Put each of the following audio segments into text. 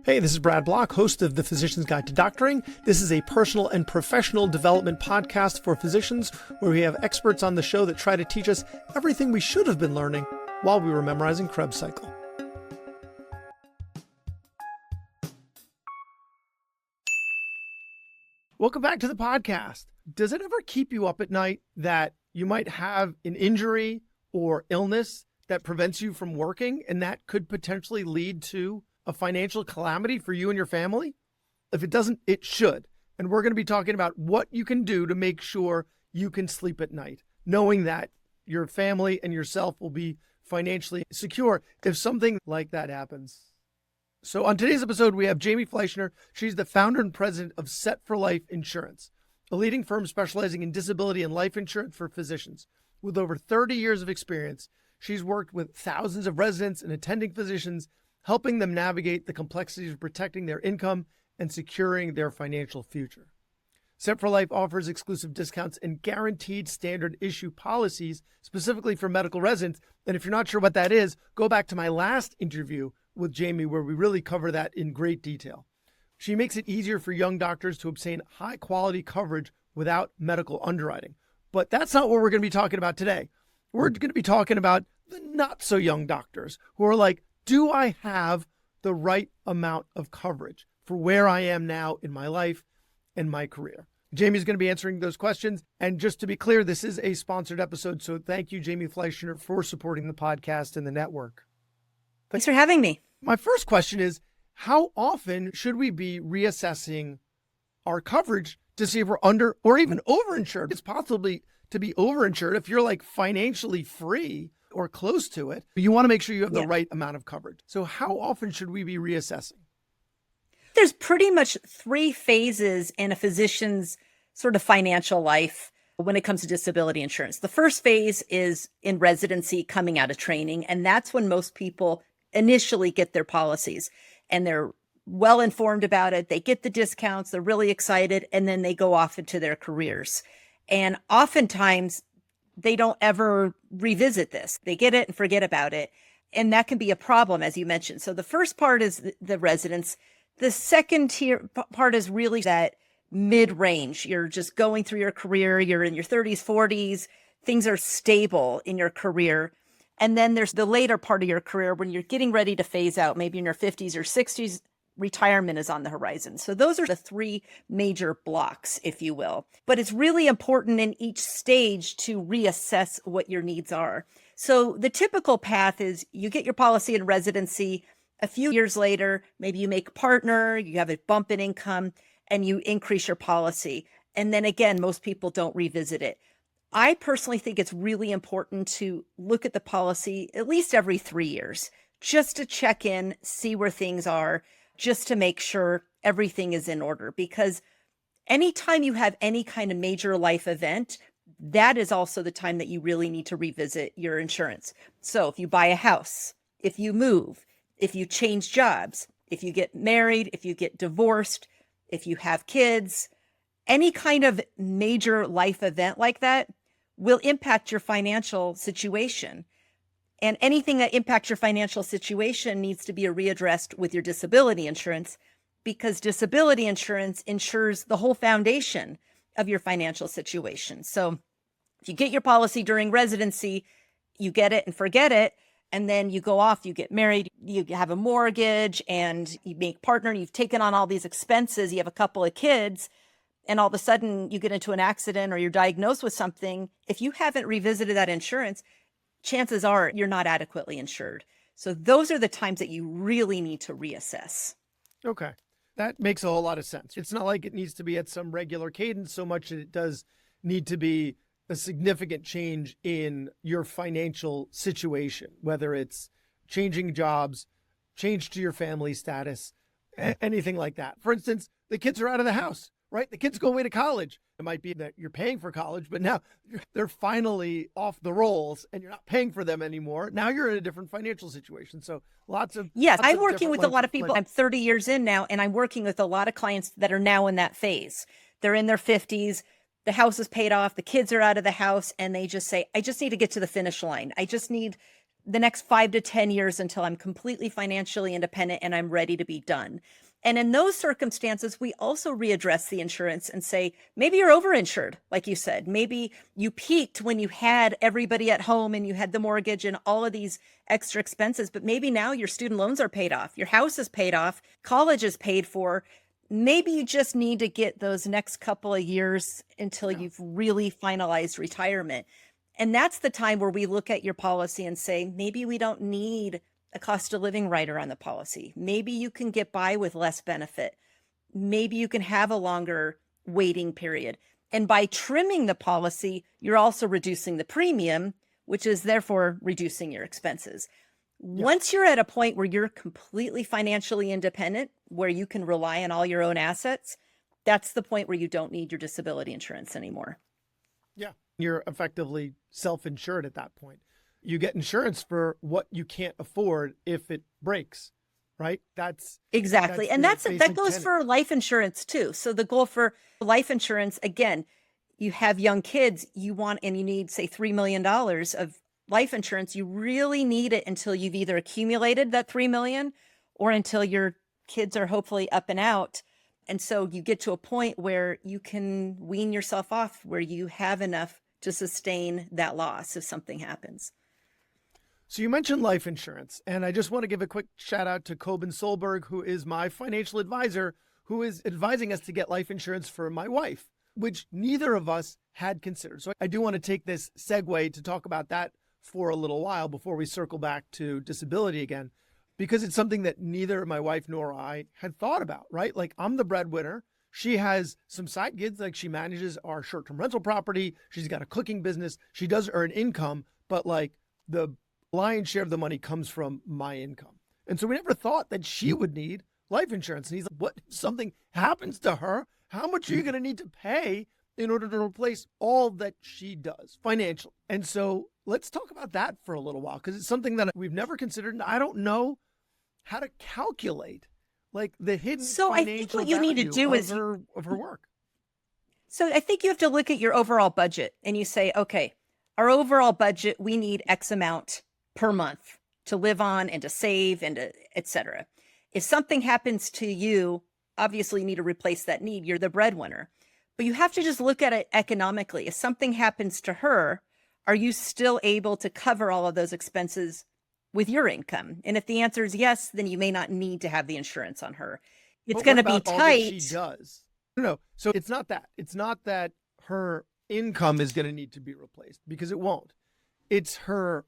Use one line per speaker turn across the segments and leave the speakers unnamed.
Hey, this is Brad Block, host of The Physician's Guide to Doctoring. This is a personal and professional development podcast for physicians where we have experts on the show that try to teach us everything we should have been learning while we were memorizing Krebs cycle. Welcome back to the podcast. Does it ever keep you up at night that you might have an injury or illness that prevents you from working and that could potentially lead to a financial calamity for you and your family? If it doesn't, it should. And we're going to be talking about what you can do to make sure you can sleep at night, knowing that your family and yourself will be financially secure if something like that happens. So on today's episode, we have Jamie Fleischner. She's the founder and president of Set for Life Insurance, a leading firm specializing in disability and life insurance for physicians. With over 30 years of experience, she's worked with thousands of residents and attending physicians, helping them navigate the complexities of protecting their income and securing their financial future. Set for Life offers exclusive discounts and guaranteed standard issue policies specifically for medical residents. And if you're not sure what that is, go back to my last interview with Jamie where we really cover that in great detail. She makes it easier for young doctors to obtain high quality coverage without medical underwriting. But that's not what we're going to be talking about today. We're going to be talking about the not so young doctors who are like, do I have the right amount of coverage for where I am now in my life and my career? Jamie's going to be answering those questions. And just to be clear, this is a sponsored episode. So thank you, Jamie Fleischner, for supporting the podcast and the network.
Thanks for having me.
My first question is, how often should we be reassessing our coverage to see if we're under or even overinsured? It's possibly to be overinsured if you're like financially free or close to it. You want to make sure you have the right amount of coverage. So how often should we be reassessing?
There's pretty much three phases in a physician's sort of financial life when it comes to disability insurance. The first phase is in residency coming out of training, and that's when most people initially get their policies and they're well informed about it. They get the discounts, they're really excited, and then they go off into their careers. And oftentimes they don't ever revisit this. They get it and forget about it. And that can be a problem, as you mentioned. So the first part is the residence. The second tier part is really that mid-range. You're just going through your career. You're in your 30s, 40s. Things are stable in your career. And then there's the later part of your career when you're getting ready to phase out, maybe in your 50s or 60s. Retirement is on the horizon. So those are the three major blocks, if you will. But it's really important in each stage to reassess what your needs are. So the typical path is you get your policy in residency. A few years later, maybe you make a partner, you have a bump in income, and you increase your policy. And then again, most people don't revisit it. I personally think it's really important to look at the policy at least every 3 years, just to check in, see where things are, just to make sure everything is in order. Because anytime you have any kind of major life event, that is also the time that you really need to revisit your insurance. So if you buy a house, if you move, if you change jobs, if you get married, if you get divorced, if you have kids, any kind of major life event like that will impact your financial situation. And anything that impacts your financial situation needs to be readdressed with your disability insurance, because disability insurance insures the whole foundation of your financial situation. So if you get your policy during residency, you get it and forget it, and then you go off, you get married, you have a mortgage, and you make partner, you've taken on all these expenses, you have a couple of kids, and all of a sudden you get into an accident or you're diagnosed with something. If you haven't revisited that insurance, chances are you're not adequately insured. So those are the times that you really need to reassess.
Okay. That makes a whole lot of sense. It's not like it needs to be at some regular cadence so much that it does need to be a significant change in your financial situation, whether it's changing jobs, change to your family status, anything like that. For instance, the kids are out of the house, right? The kids go away to college. It might be that you're paying for college, but now they're finally off the rolls and you're not paying for them anymore. Now you're in a different financial situation. So
I'm working with a lot of people. I'm 30 years in now, and I'm working with a lot of clients that are now in that phase. They're in their 50s. The house is paid off. The kids are out of the house, and they just say, I just need to get to the finish line. I just need the next 5 to 10 years until I'm completely financially independent and I'm ready to be done. And in those circumstances, we also readdress the insurance and say, maybe you're overinsured, like you said. Maybe you peaked when you had everybody at home and you had the mortgage and all of these extra expenses, but maybe now your student loans are paid off, your house is paid off, college is paid for. Maybe you just need to get those next couple of years until you've really finalized retirement. And that's the time where we look at your policy and say, maybe we don't need a cost of living rider on the policy. Maybe you can get by with less benefit. Maybe you can have a longer waiting period. And by trimming the policy, you're also reducing the premium, which is therefore reducing your expenses. Once you're at a point where you're completely financially independent, where you can rely on all your own assets, that's the point where you don't need your disability insurance anymore.
Yeah. You're effectively self-insured at that point. You get insurance for what you can't afford if it breaks, right? That's
exactly. And that goes for life insurance too. So the goal for life insurance, again, you have young kids, you need, say, $3 million of life insurance. You really need it until you've either accumulated that 3 million or until your kids are hopefully up and out. And so you get to a point where you can wean yourself off, where you have enough to sustain that loss if something happens.
So you mentioned life insurance, and I just want to give a quick shout out to Coben Solberg, who is my financial advisor, who is advising us to get life insurance for my wife, which neither of us had considered. So I do want to take this segue to talk about that for a little while before we circle back to disability again, because it's something that neither my wife nor I had thought about, right? Like, I'm the breadwinner. She has some side gigs, like she manages our short-term rental property. She's got a cooking business. She does earn income, but like the lion's share of the money comes from my income. And so we never thought that she would need life insurance. And he's like, what if something happens to her? How much are you going to need to pay in order to replace all that she does financially? And so let's talk about that for a little while, because it's something that we've never considered. And I don't know how to calculate like the hidden
so
financial
I think what you need to do is
of her work.
So I think you have to look at your overall budget and you say, okay, our overall budget, we need X amount per month to live on and to save and to et cetera. If something happens to you, obviously you need to replace that need. You're the breadwinner, but you have to just look at it economically. If something happens to her, are you still able to cover all of those expenses with your income? And if the answer is yes, then you may not need to have the insurance on her. It's going to be tight.
She does. No. So it's not that. It's not that her income is going to need to be replaced, because it won't. It's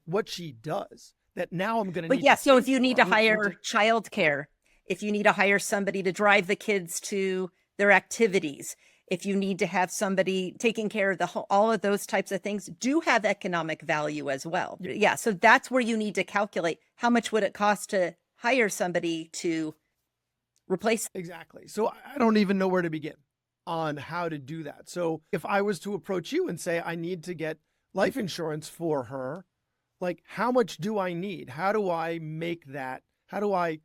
what she does that now I'm going to need.
But yeah, so if you need to hire childcare, if you need to hire somebody to drive the kids to their activities, if you need to have somebody taking care of all of those types of things do have economic value as well. Yeah. So that's where you need to calculate how much would it cost to hire somebody to replace.
Exactly. So I don't even know where to begin on how to do that. So if I was to approach you and say, I need to get life insurance for her, like, how much do I need? How do I make that? How do I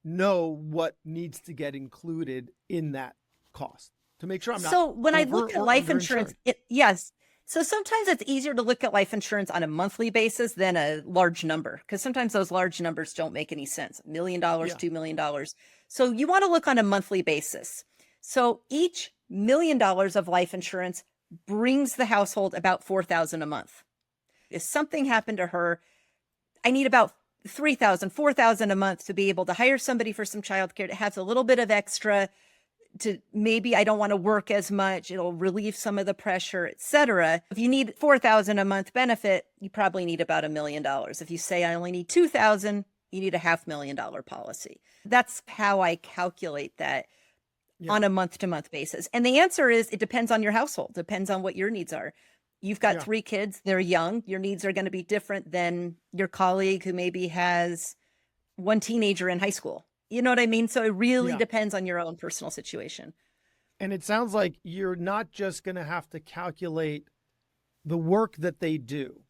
know what needs to get included in that cost to make sure I'm not?
So when I look at life insurance, yes. So sometimes it's easier to look at life insurance on a monthly basis than a large number, because sometimes those large numbers don't make any sense. $1 million, $2 million. So you want to look on a monthly basis. So each $1 million of life insurance brings the household about $4,000 a month. If something happened to her, I need about $3,000, $4,000 a month to be able to hire somebody for some childcare. It has a little bit of extra to maybe I don't want to work as much. It'll relieve some of the pressure, etc. If you need $4,000 a month benefit, you probably need about $1 million. If you say I only need $2,000, you need a $500,000 policy. That's how I calculate that. Yeah. On a month-to-month basis. And the answer is it depends on your household, depends on what your needs are. You've got 3 kids, they're young. Your needs are going to be different than your colleague who maybe has 1 teenager in high school. You know what I mean? So it really depends on your own personal situation.
And it sounds like you're not just going to have to calculate the work that they do,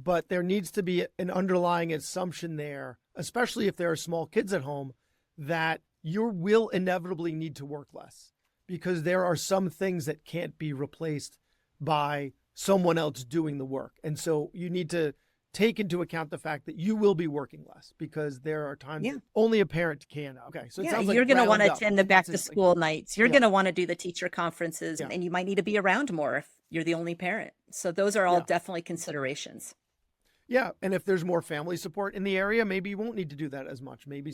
but there needs to be an underlying assumption there, especially if there are small kids at home, that you will inevitably need to work less, because there are some things that can't be replaced by someone else doing the work. And so you need to take into account the fact that you will be working less because there are times
Yeah.
that only a parent can. Okay. So it sounds like
you're going to want to
round up.
attend the back to
It's like,
school nights. You're
yeah,
going to want to do the teacher conferences,
yeah,
and you might need to be around more if you're the only parent. So those are all
yeah.
definitely considerations.
Yeah. And if there's more family support in the area, maybe you won't need to do that as much. Maybe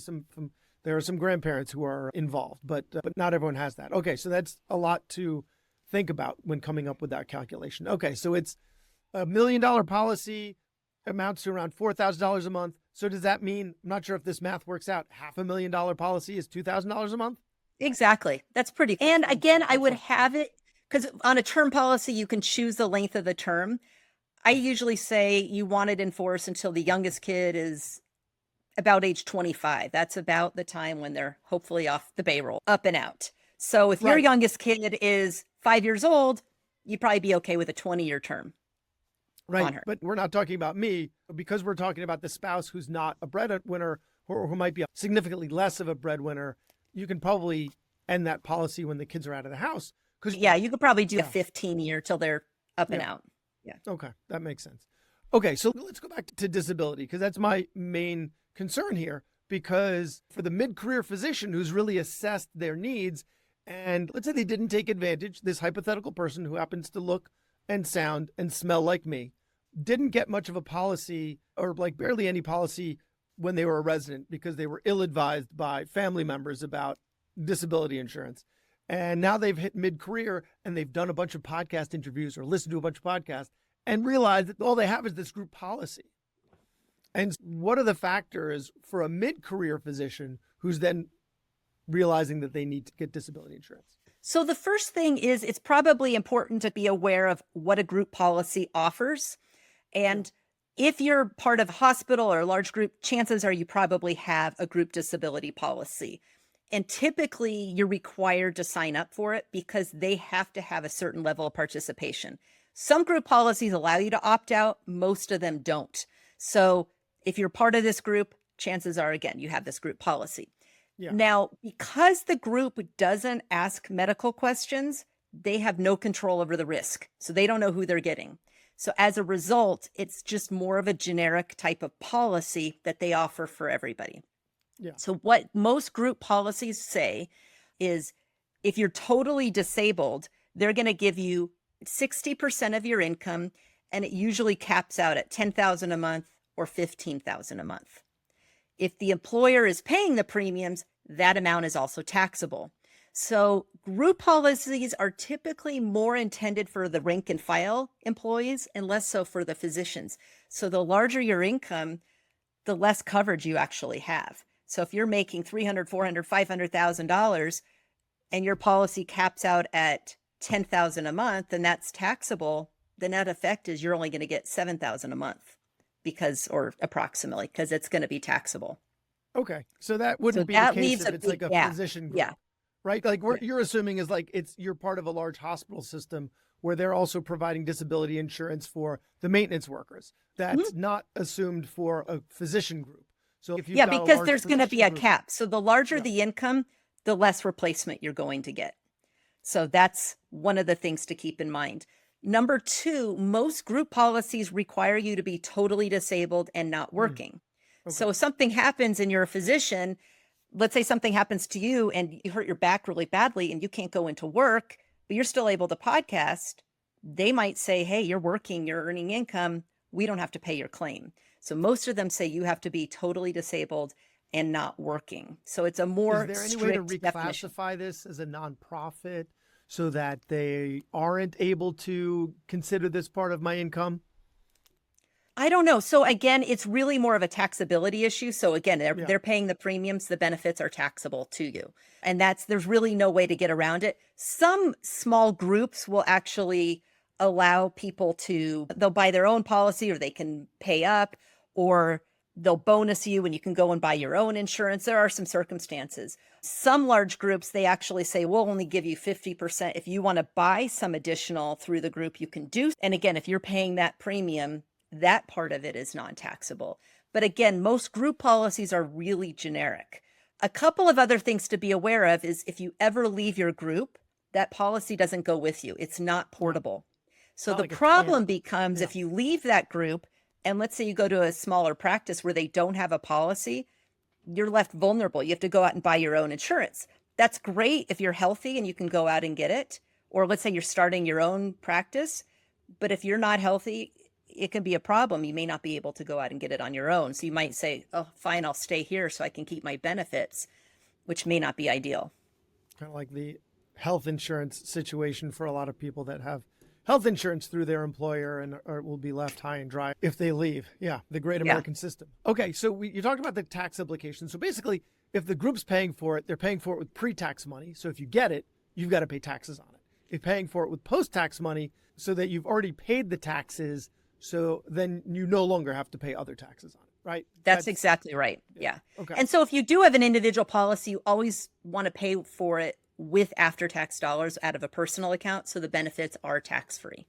there are some grandparents who are involved, but not everyone has that. Okay. So that's a lot to think about when coming up with that calculation. Okay. So it's $1 million policy amounts to around $4,000 a month. So does that mean, I'm not sure if this math works out, $500,000 policy is $2,000 a month?
Exactly. That's pretty. And again, I would have it because on a term policy, you can choose the length of the term. I usually say you want it in force until the youngest kid is about age 25. That's about the time when they're hopefully off the payroll, up and out. So if your
Right.
youngest kid is 5 years old, you'd probably be okay with a 20-year term on
Right.
her.
But we're not talking about me because we're talking about the spouse who's not a breadwinner or who might be significantly less of a breadwinner. You can probably end that policy when the kids are out of the house.
Yeah, you could probably do a
Yeah.
15-year till they're up and
Yeah.
out. Yeah.
Okay, that makes sense. Okay, so let's go back to disability because that's my main concern here. Because for the mid-career physician who's really assessed their needs, and let's say they didn't take advantage, this hypothetical person who happens to look and sound and smell like me, didn't get much of a policy or like barely any policy when they were a resident because they were ill-advised by family members about disability insurance. And now they've hit mid-career and they've done a bunch of podcast interviews or listened to a bunch of podcasts and realized that all they have is this group policy. And what are the factors for a mid-career physician who's then realizing that they need to get disability insurance?
So the first thing is it's probably important to be aware of what a group policy offers. And if you're part of a hospital or a large group, chances are you probably have a group disability policy. And typically you're required to sign up for it because they have to have a certain level of participation. Some group policies allow you to opt out, most of them don't. So if you're part of this group, chances are, again, you have this group policy.
Yeah.
Now, because the group doesn't ask medical questions, they have no control over the risk. So they don't know who they're getting. So as a result, it's just more of a generic type of policy that they offer for everybody.
Yeah.
So what most group policies say is if you're totally disabled, they're going to give you 60% of your income, and it usually caps out at $10,000 a month or $15,000 a month. If the employer is paying the premiums, that amount is also taxable. So group policies are typically more intended for the rank and file employees and less so for the physicians. So the larger your income, the less coverage you actually have. So if you're making $300,000, $400,000, $500,000 and your policy caps out at $10,000 a month and that's taxable, the net effect is you're only going to get $7,000 a month or approximately, because it's going to be taxable.
Okay. So that wouldn't be the case if it's like a physician group.
Yeah.
Right? Like what you're assuming is like you're part of a large hospital system where they're also providing disability insurance for the maintenance workers. That's not assumed for a physician group. So if you've got
because there's going to be a
group,
cap. So the larger the income, the less replacement you're going to get. So that's one of the things to keep in mind. Number two, most group policies require you to be totally disabled and not working.
Okay.
So if something happens and you're a physician, let's say something happens to you and you hurt your back really badly and you can't go into work, but you're still able to podcast, they might say, hey, you're working, you're earning income, we don't have to pay your claim. So most of them say you have to be totally disabled and not working. So it's a more
Is there any
strict
way to
definition.
reclassify this as a nonprofit so that they aren't able to consider this part of my income?
I don't know. So again, it's really more of a taxability issue. So again, they're paying the premiums, the benefits are taxable to you. And there's really no way to get around it. Some small groups will actually allow people they'll buy their own policy or they can pay up or they'll bonus you and you can go and buy your own insurance. There are some circumstances. Some large groups, they actually say, we'll only give you 50%. If you want to buy some additional through the group, you can do. And again, if you're paying that premium, that part of it is non-taxable. But again, most group policies are really generic. A couple of other things to be aware of is if you ever leave your group, that policy doesn't go with you. It's not portable. So
Not
the
like a
problem
plan.
becomes if you leave that group, And let's say you go to a smaller practice where they don't have a policy, you're left vulnerable. You have to go out and buy your own insurance. That's great if you're healthy and you can go out and get it. Or let's say you're starting your own practice, but if you're not healthy, it can be a problem. You may not be able to go out and get it on your own. So you might say, oh, fine, I'll stay here so I can keep my benefits, which may not be ideal.
Kind of like the health insurance situation for a lot of people that have health insurance through their employer and will be left high and dry if they leave. Yeah, the great American system. Okay, so you talked about the tax implications. So basically, if the group's paying for it, they're paying for it with pre-tax money. So if you get it, you've got to pay taxes on it. If paying for it with post-tax money, so that you've already paid the taxes, so then you no longer have to pay other taxes on it, right?
That's exactly right. Yeah.
Okay.
And so if you do have an individual policy, you always want to pay for it with after-tax dollars out of a personal account, so the benefits are tax-free.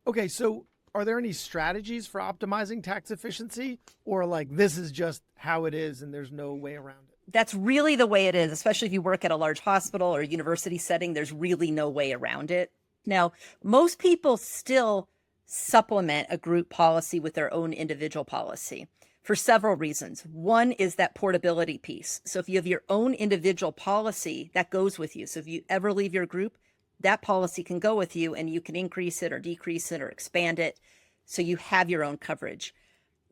Okay, so are there any strategies for optimizing tax efficiency, or like this is just how it is and there's no way around it?
That's really the way it is, especially if you work at a large hospital or university setting. There's really no way around it. Now, most people still supplement a group policy with their own individual policy for several reasons. One is that portability piece. So if you have your own individual policy, that goes with you. So if you ever leave your group, that policy can go with you and you can increase it or decrease it or expand it. So you have your own coverage.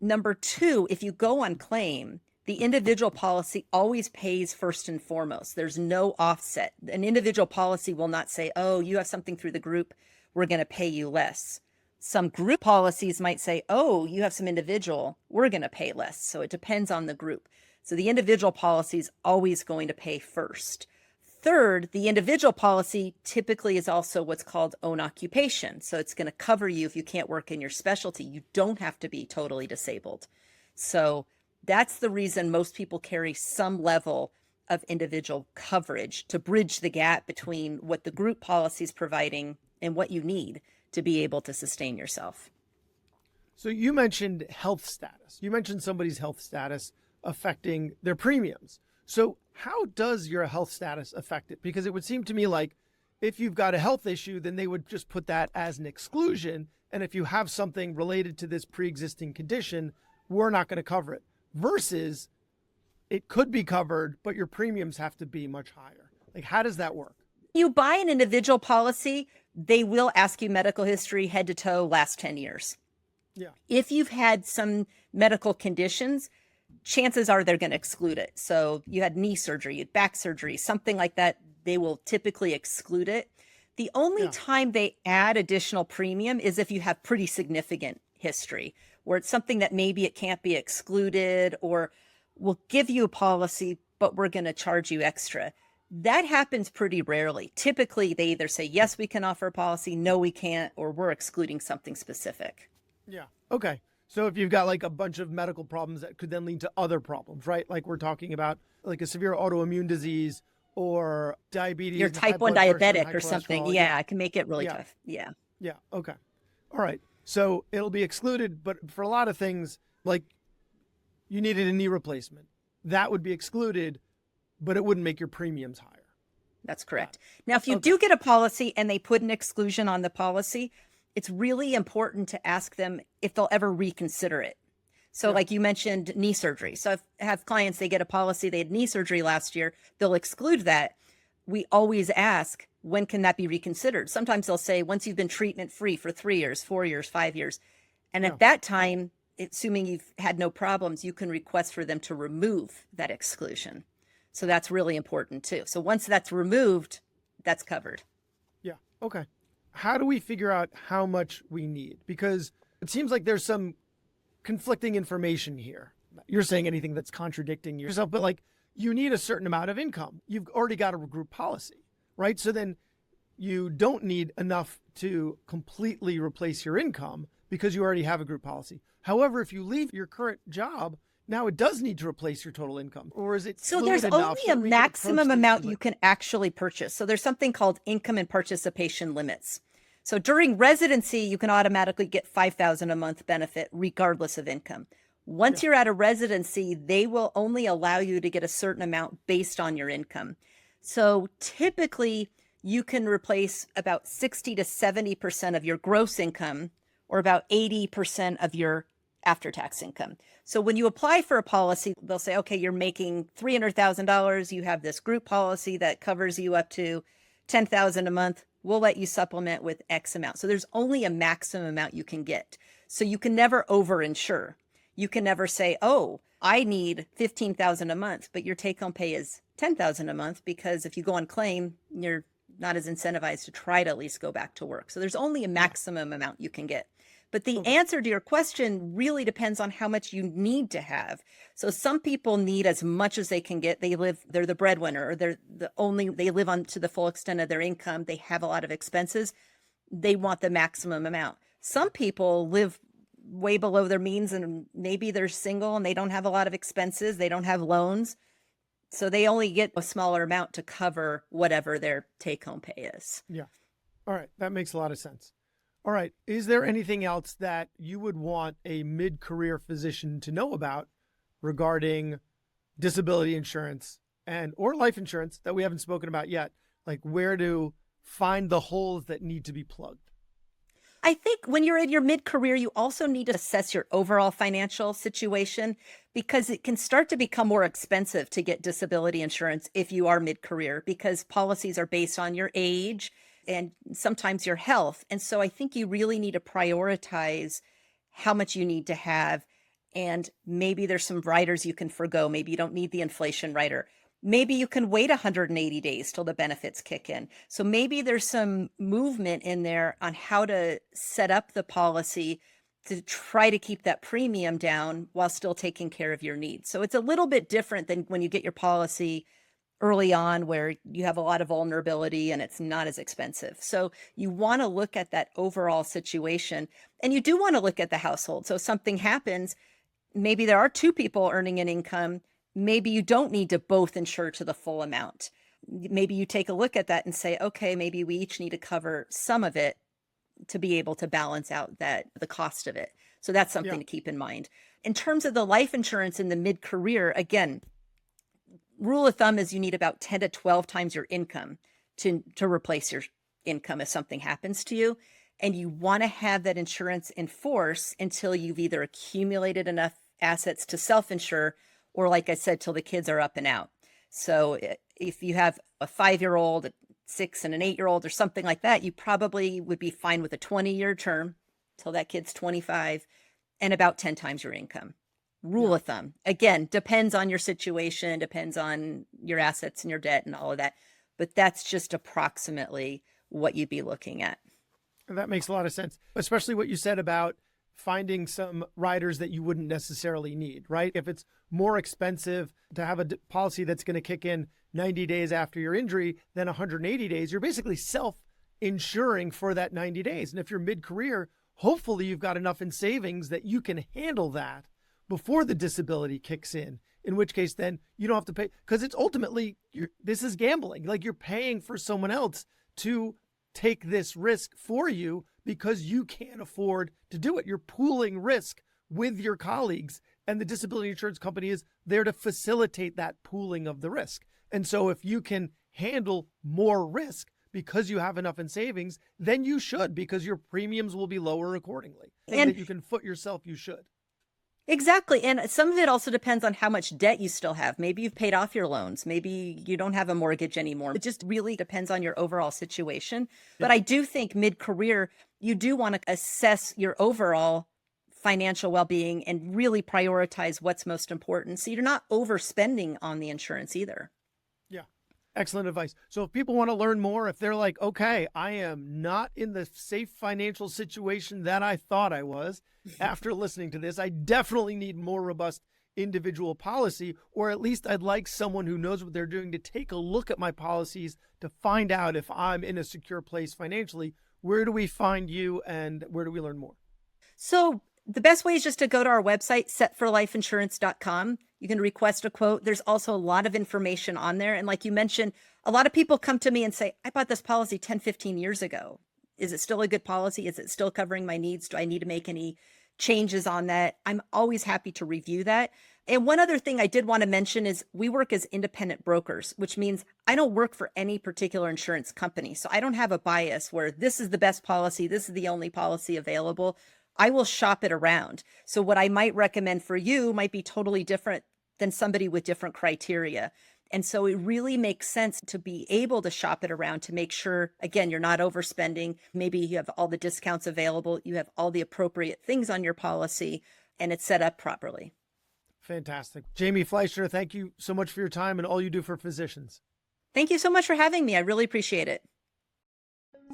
Number two, if you go on claim, the individual policy always pays first and foremost. There's no offset. An individual policy will not say, oh, you have something through the group, we're going to pay you less. Some group policies might say, oh, you have some individual, we're going to pay less. So it depends on the group. So the individual policy is always going to pay first. Third, the individual policy typically is also what's called own occupation. So it's going to cover you if you can't work in your specialty. You don't have to be totally disabled. So that's the reason most people carry some level of individual coverage to bridge the gap between what the group policy is providing and what you need to be able to sustain yourself.
So you mentioned health status. You mentioned somebody's health status affecting their premiums. So how does your health status affect it? Because it would seem to me like if you've got a health issue, then they would just put that as an exclusion. And if you have something related to this pre-existing condition, we're not going to cover it. Versus it could be covered, but your premiums have to be much higher. Like, how does that work?
You buy an individual policy, they will ask you medical history, head to toe, last 10 years.
Yeah.
If you've had some medical conditions, chances are they're going to exclude it. So you had knee surgery, you had back surgery, something like that, they will typically exclude it. The only time they add additional premium is if you have pretty significant history, where it's something that maybe it can't be excluded, or we'll give you a policy, but we're going to charge you extra. That happens pretty rarely. Typically, they either say, yes, we can offer a policy, no, we can't, or we're excluding something specific.
Yeah. Okay. So if you've got like a bunch of medical problems that could then lead to other problems, right? Like we're talking about like a severe autoimmune disease or diabetes.
You're type 1 diabetic or something. Yeah, it can make it really tough. Yeah.
Yeah. Okay. All right. So it'll be excluded, but for a lot of things, like you needed a knee replacement, that would be excluded, but it wouldn't make your premiums higher.
That's correct. Now, if you do get a policy and they put an exclusion on the policy, it's really important to ask them if they'll ever reconsider it. So like you mentioned, knee surgery. So I have clients, they get a policy, they had knee surgery last year, they'll exclude that. We always ask, when can that be reconsidered? Sometimes they'll say, once you've been treatment free for 3 years, 4 years, 5 years. And at that time, assuming you've had no problems, you can request for them to remove that exclusion. So that's really important too. So once that's removed, that's covered.
Yeah. Okay. How do we figure out how much we need? Because it seems like there's some conflicting information here. You're saying anything that's contradicting yourself, but like you need a certain amount of income. You've already got a group policy, right? So then you don't need enough to completely replace your income because you already have a group policy. However, if you leave your current job, now it does need to replace your total income, or is it
so there's only a maximum amount you can actually purchase. So there's something called income and participation limits. So during residency, you can automatically get $5,000 a month benefit regardless of income. Once you're out of residency, they will only allow you to get a certain amount based on your income. So typically you can replace about 60 to 70% of your gross income, or about 80% of your after-tax income. So when you apply for a policy, they'll say, okay, you're making $300,000. You have this group policy that covers you up to $10,000 a month. We'll let you supplement with X amount. So there's only a maximum amount you can get. So you can never overinsure. You can never say, oh, I need $15,000 a month, but your take-home pay is $10,000 a month, because if you go on claim, you're not as incentivized to try to at least go back to work. So there's only a maximum amount you can get. But the answer to your question really depends on how much you need to have. So some people need as much as they can get. They're the breadwinner, or they live on to the full extent of their income. They have a lot of expenses. They want the maximum amount. Some people live way below their means, and maybe they're single and they don't have a lot of expenses. They don't have loans. So they only get a smaller amount to cover whatever their take-home pay is.
Yeah. All right. That makes a lot of sense. All right. Is there anything else that you would want a mid-career physician to know about regarding disability insurance or life insurance that we haven't spoken about yet? Like where to find the holes that need to be plugged?
I think when you're in your mid-career, you also need to assess your overall financial situation, because it can start to become more expensive to get disability insurance if you are mid-career, because policies are based on your age and sometimes your health. And so I think you really need to prioritize how much you need to have. And maybe there's some riders you can forgo. Maybe you don't need the inflation rider. Maybe you can wait 180 days till the benefits kick in. So maybe there's some movement in there on how to set up the policy to try to keep that premium down while still taking care of your needs. So it's a little bit different than when you get your policy early on, where you have a lot of vulnerability and it's not as expensive. So you want to look at that overall situation, and you do want to look at the household. So if something happens, maybe there are two people earning an income. Maybe you don't need to both insure to the full amount. Maybe you take a look at that and say, okay, maybe we each need to cover some of it to be able to balance out the cost of it. So that's something to keep in mind. In terms of the life insurance in the mid-career, again, rule of thumb is you need about 10 to 12 times your income to replace your income if something happens to you. And you want to have that insurance in force until you've either accumulated enough assets to self-insure, or like I said, till the kids are up and out. So if you have a 5-year-old, a 6 and an 8-year-old or something like that, you probably would be fine with a 20-year term till that kid's 25 and about 10 times your income. Rule of thumb. Again, depends on your situation, depends on your assets and your debt and all of that. But that's just approximately what you'd be looking at.
And that makes a lot of sense, especially what you said about finding some riders that you wouldn't necessarily need, right? If it's more expensive to have a policy that's going to kick in 90 days after your injury than 180 days, you're basically self-insuring for that 90 days. And if you're mid-career, hopefully you've got enough in savings that you can handle that before the disability kicks in which case then you don't have to pay, because it's ultimately, this is gambling. Like you're paying for someone else to take this risk for you because you can't afford to do it. You're pooling risk with your colleagues, and the disability insurance company is there to facilitate that pooling of the risk. And so if you can handle more risk because you have enough in savings, then you should, because your premiums will be lower accordingly. And that you can foot yourself, you should.
Exactly. And some of it also depends on how much debt you still have. Maybe you've paid off your loans. Maybe you don't have a mortgage anymore. It just really depends on your overall situation. Yeah. But I do think mid-career, you do want to assess your overall financial well-being and really prioritize what's most important, so you're not overspending on the insurance either.
Yeah. Excellent advice. So if people want to learn more, if they're like, okay, I am not in the safe financial situation that I thought I was after listening to this, I definitely need more robust individual policy, or at least I'd like someone who knows what they're doing to take a look at my policies to find out if I'm in a secure place financially. Where do we find you, and where do we learn more?
So the best way is just to go to our website, setforlifeinsurance.com. You can request a quote. There's also a lot of information on there. And like you mentioned, a lot of people come to me and say, I bought this policy 10, 15 years ago. Is it still a good policy? Is it still covering my needs? Do I need to make any changes on that? I'm always happy to review that. And one other thing I did want to mention is we work as independent brokers, which means I don't work for any particular insurance company. So I don't have a bias where this is the best policy, this is the only policy available. I will shop it around. So what I might recommend for you might be totally different than somebody with different criteria. And so it really makes sense to be able to shop it around to make sure, again, you're not overspending. Maybe you have all the discounts available, you have all the appropriate things on your policy, and it's set up properly.
Fantastic. Jamie Fleischner, thank you so much for your time and all you do for physicians.
Thank you so much for having me. I really appreciate it.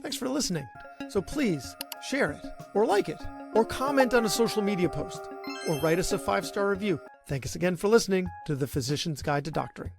Thanks for listening. So please share it or like it or comment on a social media post or write us a 5-star review. Thank us again for listening to The Physician's Guide to Doctoring.